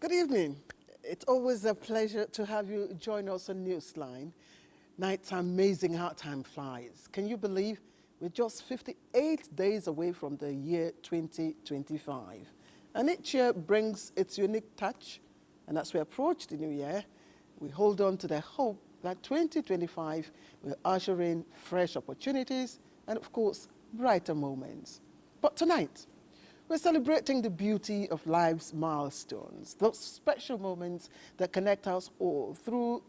Good evening. It's always a pleasure to have you join us on Newsline. It's amazing how time flies. Can you believe we're just 58 days away from the year 2025? And each year brings its unique touch. And as we approach the new year, we hold on to the hope that 2025 will usher in fresh opportunities and, of course, brighter moments. But tonight, we're celebrating the beauty of life's milestones, those special moments that connect us all through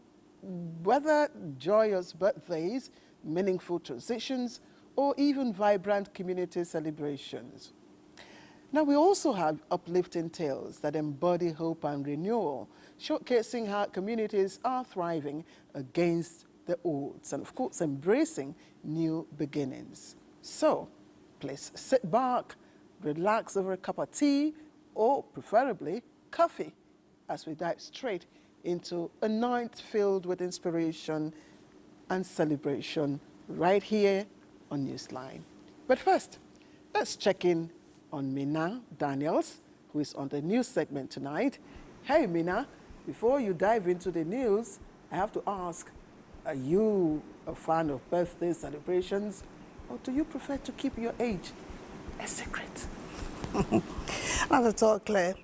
whether joyous birthdays, meaningful transitions, or even vibrant community celebrations. Now, we also have uplifting tales that embody hope and renewal, showcasing how communities are thriving against the odds and, of course, embracing new beginnings. So, please sit back, relax over a cup of tea, or preferably coffee, as we dive straight into a night filled with inspiration and celebration right here on Newsline. But first, let's check in on Mina Daniels, who is on the news segment tonight. Hey, Mina, before you dive into the news, I have to ask, are you a fan of birthday celebrations, or do you prefer to keep your age a secret? Not at all, Claire.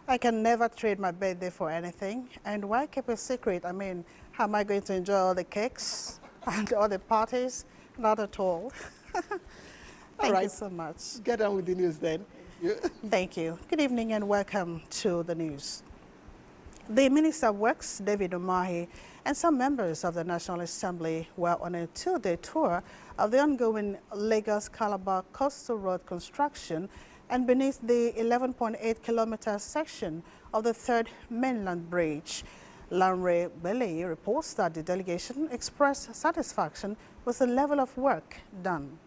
I can never trade my birthday for anything. And why keep a secret? I mean, how am I going to enjoy all the cakes and all the parties? Not at all. Thank you so much. Get on with the news then. Thank you. Good evening and welcome to the news. The Minister of Works, David Umahi, and some members of the National Assembly were on a two-day tour of the ongoing Lagos-Calabar Coastal Road construction and beneath the 11.8-kilometer section of the third mainland bridge. Lanre Bele reports that the delegation expressed satisfaction with the level of work done.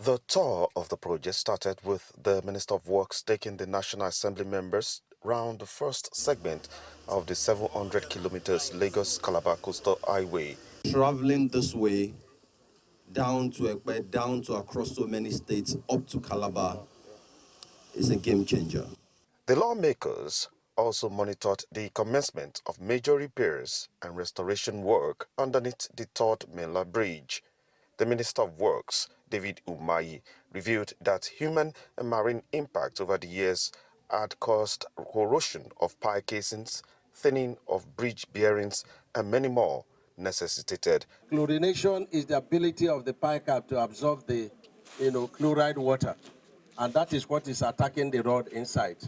The tour of the project started with the Minister of Works taking the National Assembly members round the first segment of the 700 kilometers Lagos-Calabar Coastal Highway. Traveling this way down to Ekpe, down to across so many states, up to Calabar, is a game changer. The lawmakers also monitored the commencement of major repairs and restoration work underneath the third mainland bridge. The Minister of Works, David Umahi, revealed that human and marine impact over the years had caused corrosion of pier casings, thinning of bridge bearings, and many more necessitated. Chlorination is the ability of the pier cap to absorb the chloride water, and that is what is attacking the road inside.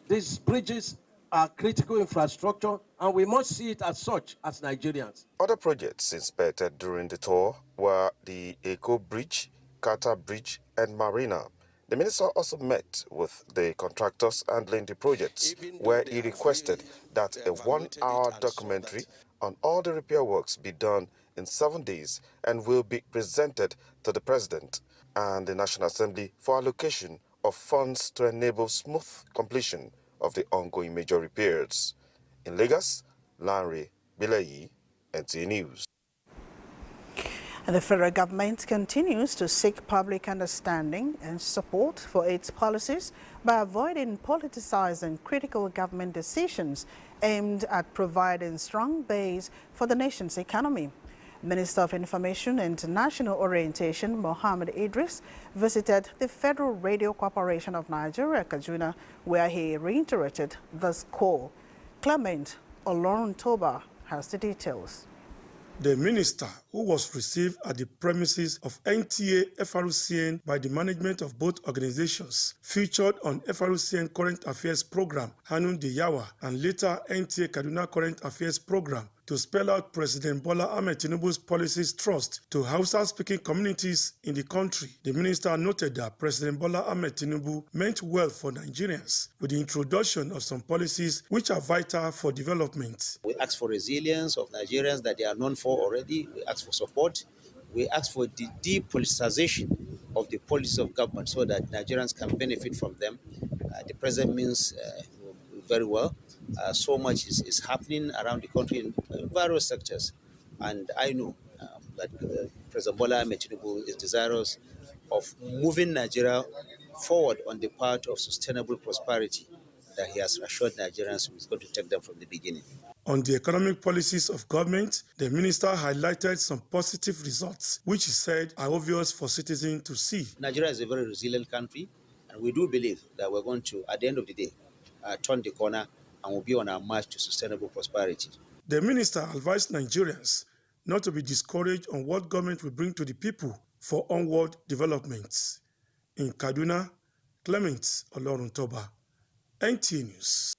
These bridges are critical infrastructure, and we must see it as such as Nigerians. Other projects inspected during the tour were the Eco Bridge, Kata Bridge, and Marina. The minister also met with the contractors handling the projects, where he requested that a one-hour documentary on all the repair works be done in 7 days and will be presented to the President and the National Assembly for allocation of funds to enable smooth completion of the ongoing major repairs. In Lagos, Lanre Bilayi, NTA News. The federal government continues to seek public understanding and support for its policies by avoiding politicizing critical government decisions aimed at providing strong base for the nation's economy. Minister of Information and National Orientation Mohammed Idris visited the Federal Radio Corporation of Nigeria, Kaduna, where he reiterated this call. Clement Oloruntoba has the details. The minister, who was received at the premises of NTA FRCN by the management of both organizations, featured on FRCN Current Affairs program, Hanun Diyawa, and later NTA Kaduna Current Affairs program, to spell out President Bola Ahmed Tinubu's policies thrust to Hausa-speaking communities in the country. The minister noted that President Bola Ahmed Tinubu meant well for Nigerians with the introduction of some policies which are vital for development. We ask for resilience of Nigerians that they are known for already. We ask for support. We ask for the depoliticization of the policies of government so that Nigerians can benefit from them. The president means very well. So much is happening around the country in various sectors. And I know that President Bola Ahmed Tinubu is desirous of moving Nigeria forward on the path of sustainable prosperity. that he has assured Nigerians he's going to take them from the beginning. On the economic policies of government, the minister highlighted some positive results, which he said are obvious for citizens to see. Nigeria is a very resilient country, and we do believe that we're going to, at the end of the day, turn the corner and we'll be on our march to sustainable prosperity. The minister advised Nigerians not to be discouraged on what government will bring to the people for onward developments. In Kaduna, Clement Oloruntoba, NTA News.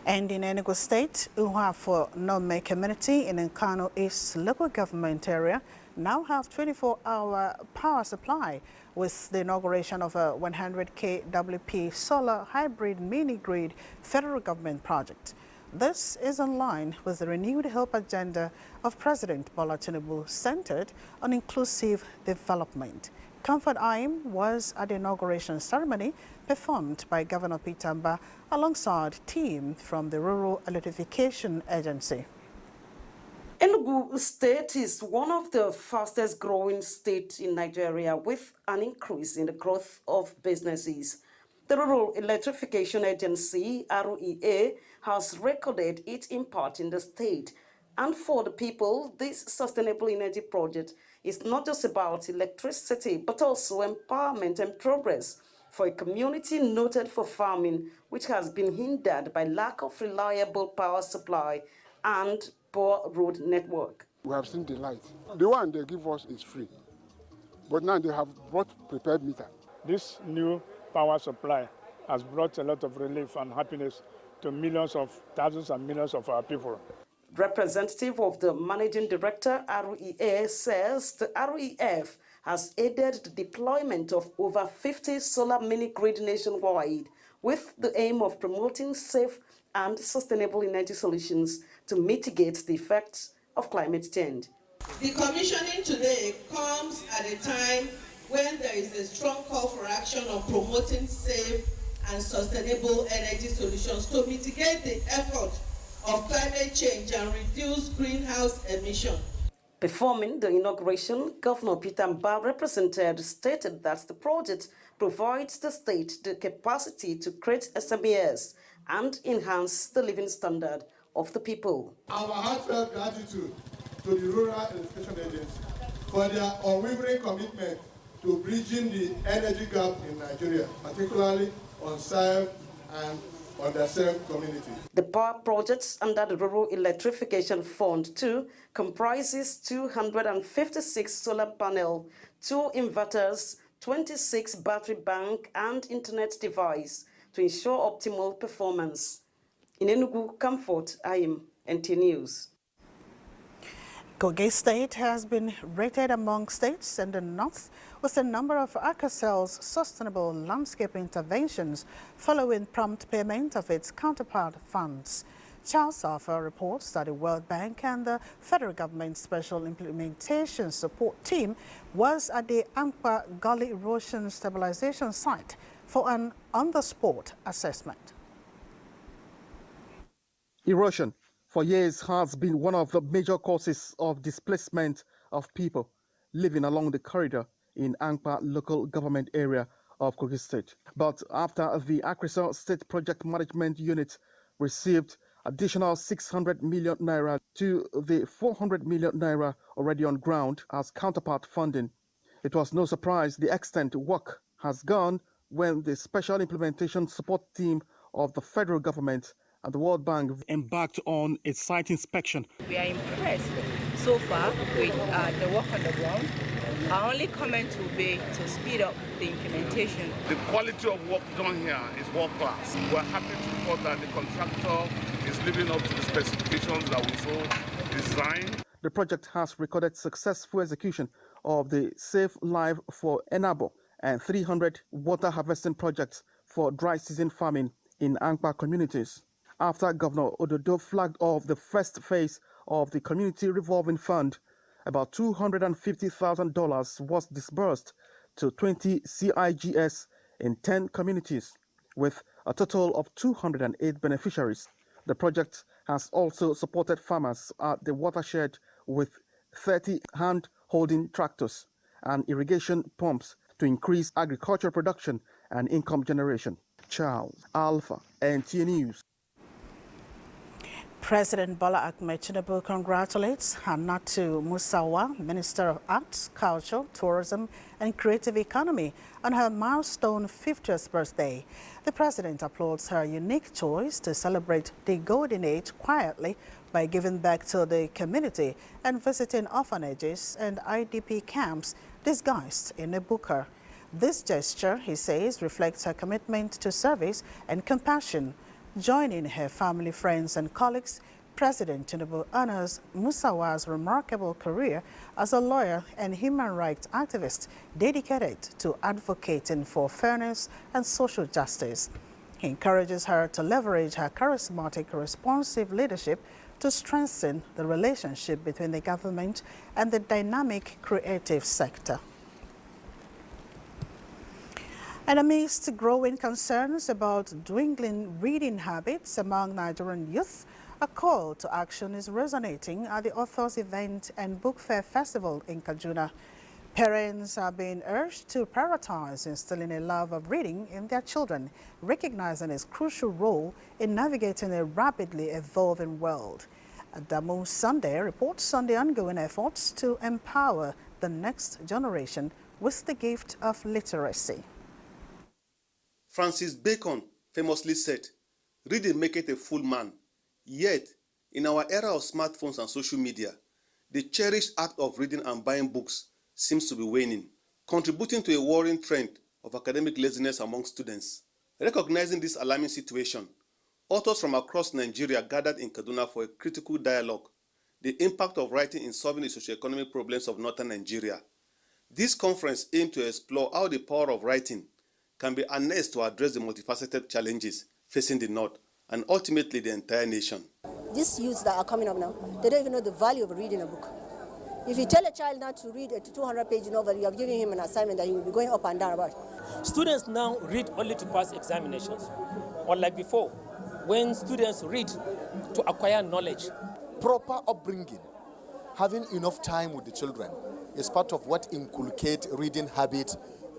And in Enugu State, Uhafor Nome community in Nkano East local government area now have 24-hour power supply with the inauguration of a 100 kWp solar hybrid mini-grid federal government project. This is in line with the renewed hope agenda of President Bola Tinubu centered on inclusive development. Comfort Aim was at the inauguration ceremony performed by Governor Peter Mbah alongside team from the Rural Electrification Agency. Enugu State is one of the fastest growing states in Nigeria with an increase in the growth of businesses. The Rural Electrification Agency, REA, has recorded its impact in the state. And for the people, this sustainable energy project is not just about electricity, but also empowerment and progress for a community noted for farming, which has been hindered by lack of reliable power supply and poor road network. We have seen the light. The one they give us is free, but now they have brought prepared meter. This new power supply has brought a lot of relief and happiness to millions of thousands and millions of our people. Representative of the Managing Director, REA, says the REF has aided the deployment of over 50 solar mini-grid nationwide with the aim of promoting safe and sustainable energy solutions to mitigate the effects of climate change. The commissioning today comes at a time when there is a strong call for action on promoting safe and sustainable energy solutions to mitigate the effort of climate change and reduce greenhouse emissions. Performing the inauguration, Governor Peter Mbah represented stated that the project provides the state the capacity to create SMEs and enhance the living standard of the people. Our heartfelt gratitude to the Rural Electrification Agency for their unwavering commitment to bridging the energy gap in Nigeria, particularly on served and underserved communities. The power projects under the Rural Electrification Fund 2 comprises 256 solar panels, 2 inverters, 26 battery bank and internet device to ensure optimal performance. In Enugu, Comfort Aim, NTA News. Kogi State has been rated among states in the north with a number of ACACEL's sustainable landscape interventions following prompt payment of its counterpart funds. Charles Arthur reports that the World Bank and the federal government special implementation support team was at the Ampa Gully Erosion Stabilization Site for an on-the-spot assessment. Erosion for years has been one of the major causes of displacement of people living along the corridor in Ankpa local government area of Kogi State. But after the Akrisal State Project Management Unit received additional 600 million naira to the 400 million naira already on ground as counterpart funding, it was no surprise the extent work has gone when the Special Implementation Support Team of the federal government and the World Bank embarked on a site inspection. We are impressed so far with the work on the ground. Our only comment will be to speed up the implementation. The quality of work done here is world class. We're happy to report that the contractor is living up to the specifications that we so designed. The project has recorded successful execution of the Safe Life for Enabo and 300 water harvesting projects for dry season farming in Ankpa communities. After Governor Ododo flagged off the first phase of the Community Revolving Fund, about $250,000 was disbursed to 20 CIGS in 10 communities, with a total of 208 beneficiaries. The project has also supported farmers at the watershed with 30 hand-holding tractors and irrigation pumps to increase agricultural production and income generation. Charles Alpha, NTA News. President Bola Ahmed Tinubu congratulates Hannatu Musawa, Minister of Arts, Culture, Tourism and Creative Economy, on her milestone 50th birthday. The president applauds her unique choice to celebrate the golden age quietly by giving back to the community and visiting orphanages and IDP camps disguised in a booker. This gesture, he says, reflects her commitment to service and compassion. Joining her family, friends and colleagues, President Tinubu honors Musawa's remarkable career as a lawyer and human rights activist dedicated to advocating for fairness and social justice. He encourages her to leverage her charismatic, responsive leadership to strengthen the relationship between the government and the dynamic creative sector. And amidst growing concerns about dwindling reading habits among Nigerian youth, a call to action is resonating at the Authors Event and Book Fair Festival in Kaduna. Parents are being urged to prioritize instilling a love of reading in their children, recognizing its crucial role in navigating a rapidly evolving world. Adamu Sunday reports on the ongoing efforts to empower the next generation with the gift of literacy. Francis Bacon famously said, "Reading maketh a fool man." Yet, in our era of smartphones and social media, the cherished act of reading and buying books seems to be waning, contributing to a worrying trend of academic laziness among students. Recognizing this alarming situation, authors from across Nigeria gathered in Kaduna for a critical dialogue, the impact of writing in solving the socio-economic problems of northern Nigeria. This conference aimed to explore how the power of writing can be harnessed to address the multifaceted challenges facing the North and ultimately the entire nation. These youths that are coming up now, they don't even know the value of reading a book. If you tell a child not to read a 200-page novel, you have given him an assignment that he will be going up and down about. Students now read only to pass examinations, unlike before, when students read to acquire knowledge. Proper upbringing, having enough time with the children, is part of what inculcate reading habit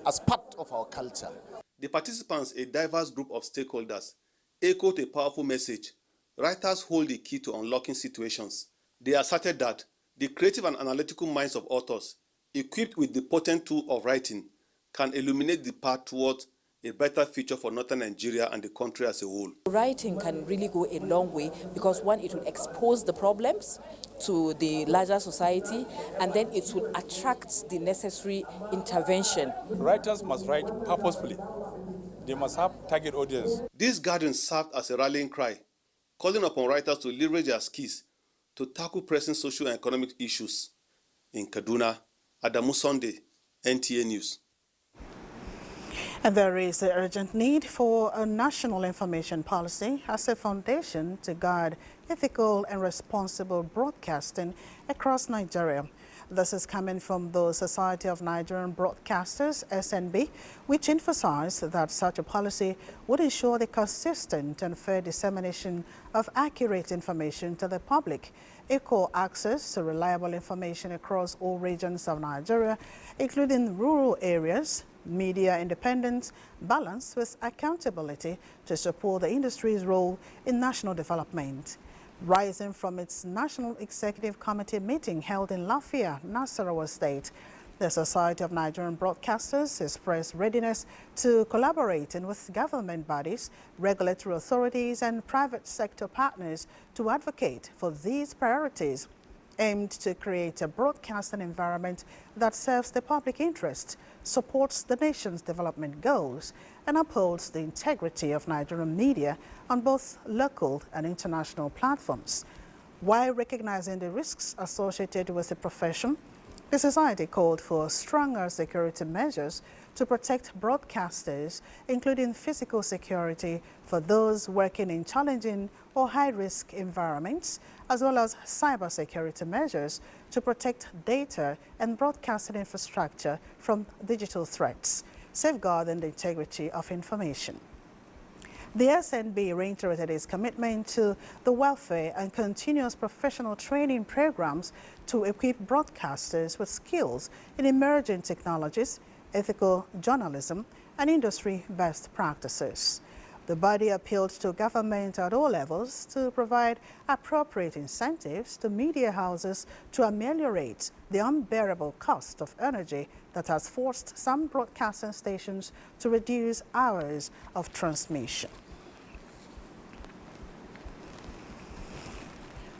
as part of our culture. The participants, a diverse group of stakeholders, echoed a powerful message. Writers hold the key to unlocking situations. They asserted that the creative and analytical minds of authors, equipped with the potent tool of writing, can illuminate the path towards a better future for northern Nigeria and the country as a whole. Writing can really go a long way because, one, it will expose the problems to the larger society, and then it will attract the necessary intervention. Writers must write purposefully. They must have target audience. This gathering served as a rallying cry, calling upon writers to leverage their skills to tackle pressing social and economic issues. In Kaduna, Adamu Sunday, NTA News. And there is an urgent need for a national information policy as a foundation to guard ethical and responsible broadcasting across Nigeria. This is coming from the Society of Nigerian Broadcasters, SNB, which emphasized that such a policy would ensure the consistent and fair dissemination of accurate information to the public, equal access to reliable information across all regions of Nigeria, including rural areas, media independence, balanced with accountability to support the industry's role in national development. Rising from its National Executive Committee meeting held in Lafia, Nasarawa State, the Society of Nigerian Broadcasters expressed readiness to collaborating with government bodies, regulatory authorities and private sector partners to advocate for these priorities, aimed to create a broadcasting environment that serves the public interest, supports the nation's development goals, and upholds the integrity of Nigerian media on both local and international platforms. While recognizing the risks associated with the profession, the society called for stronger security measures to protect broadcasters, including physical security for those working in challenging or high-risk environments, as well as cybersecurity measures to protect data and broadcasting infrastructure from digital threats, safeguarding the integrity of information. The SNB reiterated its commitment to the welfare and continuous professional training programs to equip broadcasters with skills in emerging technologies, ethical journalism, and industry best practices. The body appealed to government at all levels to provide appropriate incentives to media houses to ameliorate the unbearable cost of energy that has forced some broadcasting stations to reduce hours of transmission.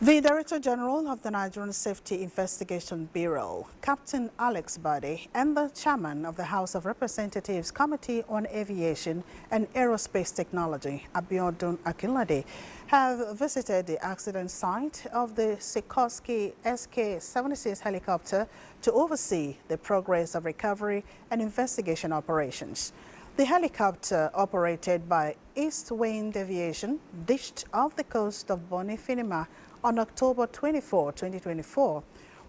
The Director General of the Nigerian Safety Investigation Bureau, Captain Alex Bade, and the Chairman of the House of Representatives Committee on Aviation and Aerospace Technology, Abiodun Akinlade, have visited the accident site of the Sikorsky SK-76 helicopter to oversee the progress of recovery and investigation operations. The helicopter, operated by East Wind Aviation, ditched off the coast of Bonifinima on October 24, 2024.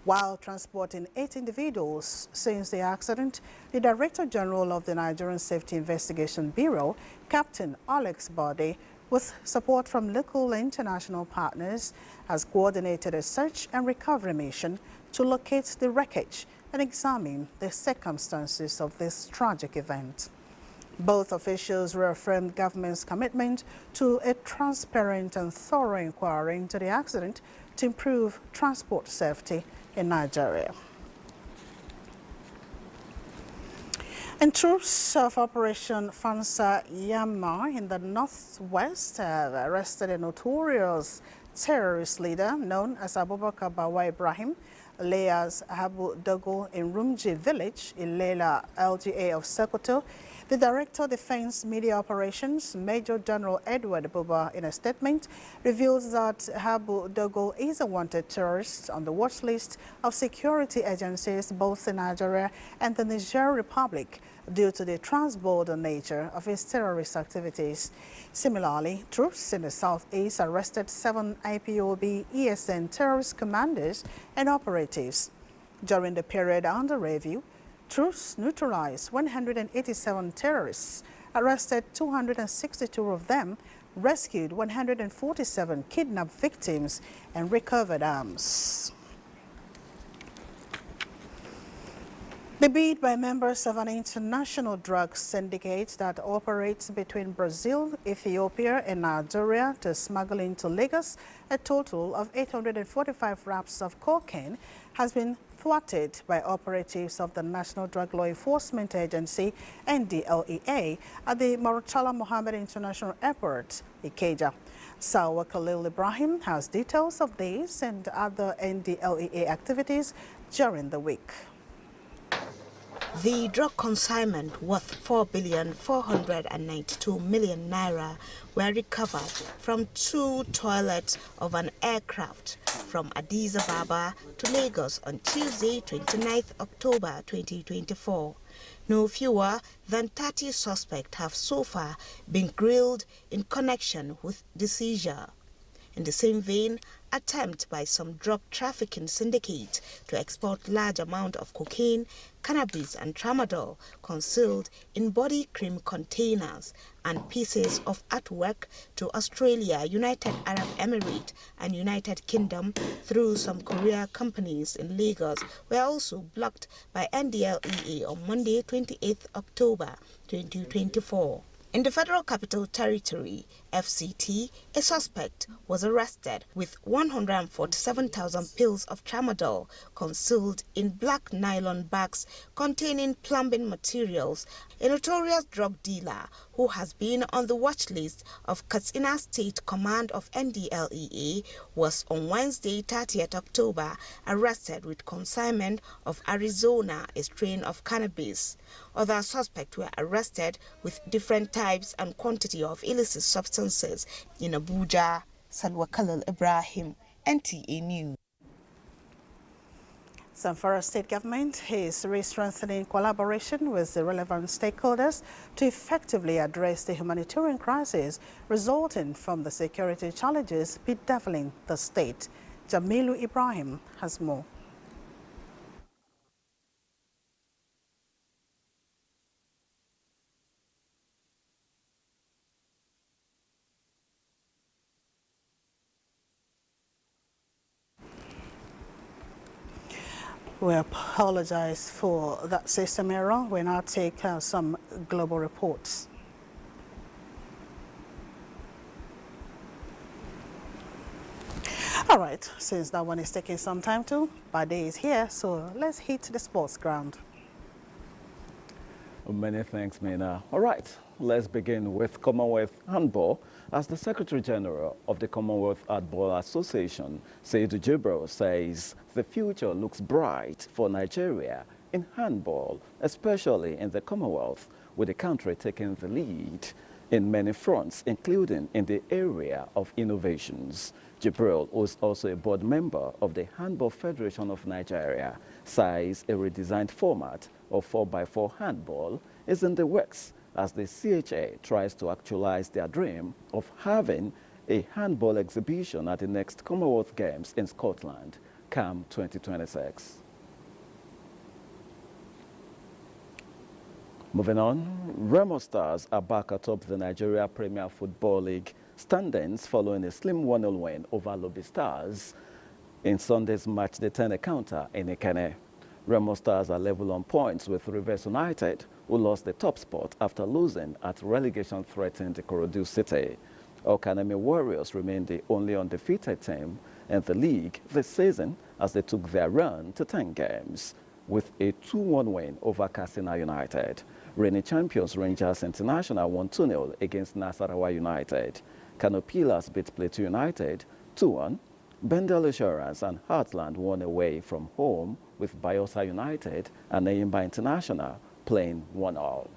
While transporting 8 individuals since the accident, the Director General of the Nigerian Safety Investigation Bureau, Captain Alex Bade, with support from local and international partners, has coordinated a search and recovery mission to locate the wreckage and examine the circumstances of this tragic event. Both officials reaffirmed government's commitment to a transparent and thorough inquiry into the accident to improve transport safety in Nigeria. And troops of Operation Fansa Yama in the northwest have arrested a notorious terrorist leader known as Abubakar Bawa Ibrahim, alias Abu Dogo, in Rumji village in Lela LGA of Sokoto. The Director of Defense Media Operations, Major General Edward Buba, in a statement, reveals that Abu Dogo is a wanted terrorist on the watch list of security agencies both in Nigeria and the Niger Republic due to the transborder nature of his terrorist activities. Similarly, troops in the southeast arrested 7 IPOB ESN terrorist commanders and operatives. During the period under review, troops neutralized 187 terrorists, arrested 262 of them, rescued 147 kidnapped victims, and recovered arms. The bid by members of an international drug syndicate that operates between Brazil, Ethiopia, and Nigeria to smuggle into Lagos a total of 845 wraps of cocaine has been thwarted by operatives of the National Drug Law Enforcement Agency, NDLEA, at the Murtala Mohammed International Airport, Ikeja. Sawa Khalil Ibrahim has details of these and other NDLEA activities during the week. The drug consignment worth 4,492,000,000 naira were recovered from 2 toilets of an aircraft from Addis Ababa to Lagos on Tuesday, 29th October 2024. No fewer than 30 suspects have so far been grilled in connection with the seizure. In the same vein, attempt by some drug trafficking syndicate to export large amount of cocaine, cannabis and tramadol concealed in body cream containers and pieces of artwork to Australia, United Arab Emirates and United Kingdom through some courier companies in Lagos were also blocked by NDLEA on Monday, 28th October 2024. In the Federal Capital Territory, FCT, a suspect was arrested with 147,000 pills of tramadol concealed in black nylon bags containing plumbing materials. A notorious drug dealer who has been on the watch list of Katsina State Command of NDLEA was on Wednesday, 30th October, arrested with consignment of Arizona, a strain of cannabis. Other suspects were arrested with different types and quantity of illicit substances in Abuja. Salwa Khalil Ibrahim, NTA News. Zamfara State Government is re-strengthening collaboration with the relevant stakeholders to effectively address the humanitarian crisis resulting from the security challenges bedeviling the state. Jamilu Ibrahim has more. We apologize for that system error. We now take some global reports. All right, since that one is taking some time too, Bade is here, so let's hit the sports ground. Many thanks, Mina. All right, let's begin with Commonwealth Handball. As the Secretary General of the Commonwealth Handball Association, Seydou Jibril, says the future looks bright for Nigeria in handball, especially in the Commonwealth, with the country taking the lead in many fronts, including in the area of innovations. Jibril, who is also a board member of the Handball Federation of Nigeria, says a redesigned format of 4x4 handball is in the works as the CHA tries to actualize their dream of having a handball exhibition at the next Commonwealth Games in Scotland, CAM 2026. Moving on, Remo Stars are back atop the Nigeria Premier Football League standings following a slim 1-0 win over Lobby Stars in Sunday's match day 10 encounter in Ikene. Remo Stars are level on points with Rivers United, who lost the top spot after losing at relegation-threatened Ikorodu City. Okanemi Warriors remain the only undefeated team in the league this season as they took their run to 10 games with a 2-1 win over Katsina United. Reigning champions Rangers International won 2-0 against Nasarawa United. Kano Pillars beat Plateau United 2-1. Bendel Assurance and Heartland won away from home with Bayelsa United and Eyimba International playing 1-1.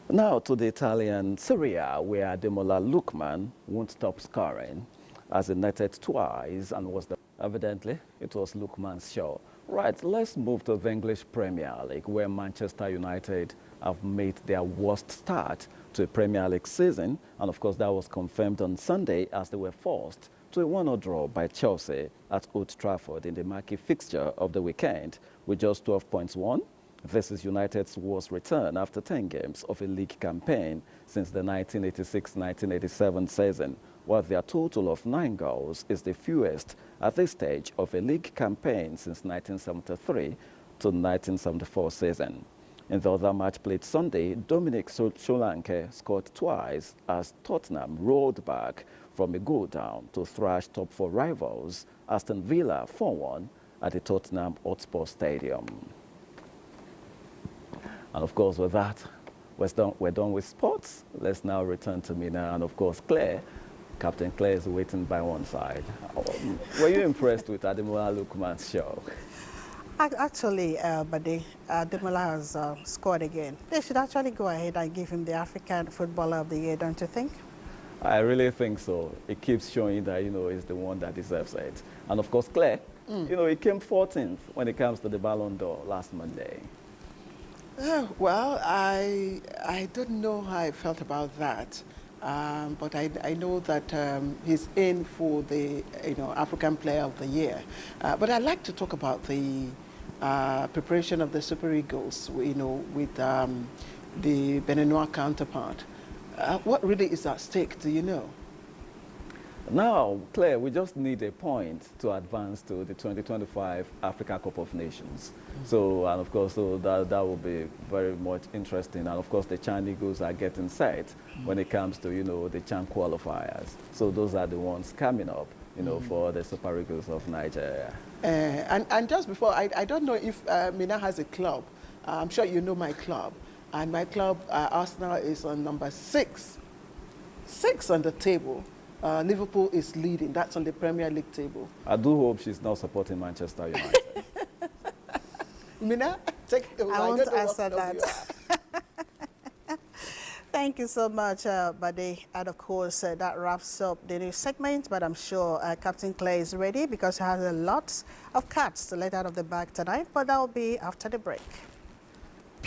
Now to the Italian Serie A, where Ademola Lookman won't stop scoring as he netted twice and was evidently it was Lookman's show. Right, let's move to the English Premier League, where Manchester United have made their worst start to a Premier League season, and of course that was confirmed on Sunday as they were forced to a 1-0 draw by Chelsea at Old Trafford in the marquee fixture of the weekend with just 12 points won. This is United's worst return after 10 games of a league campaign since the 1986-1987 season, while their total of 9 goals is the fewest at this stage of a league campaign since 1973 to 1974 season. In the other match played Sunday, Dominic Solanke scored twice as Tottenham rolled back from a goal down to thrash top 4 rivals Aston Villa 4-1 at the Tottenham Hotspur Stadium. And of course, with that, we're done with sports. Let's now return to Mina and of course Claire. Captain Claire is waiting by one side. Were you impressed with Ademola Lookman's show? Actually, Bade, Ademola has scored again. They should actually go ahead and give him the African Footballer of the Year, don't you think? I really think so. It keeps showing that, he's the one that deserves it. And of course, Claire, he came 14th when it comes to the Ballon d'Or last Monday. Well, I don't know how I felt about that. But I know that he's in for the African Player of the Year. But I'd like to talk about the preparation of the Super Eagles, with the Beninois counterpart. What really is at stake, do you know? Now, Claire, we just need a point to advance to the 2025 Africa Cup of Nations. So, and of course, that will be very much interesting. And of course, the Chan Eagles are getting set when it comes to, the Chan qualifiers. So those are the ones coming up, for the Super Eagles of Nigeria. And just before, I don't know if Mina has a club. I'm sure you know my club. And my club, Arsenal, is on number 6. 6 on the table. Liverpool is leading. That's on the Premier League table. I do hope she's not supporting Manchester United. Mina, I won't answer that. Thank you so much, Bade. And of course, that wraps up the news segment, but I'm sure Captain Claire is ready because he has a lot of cards to let out of the bag tonight, but that will be after the break.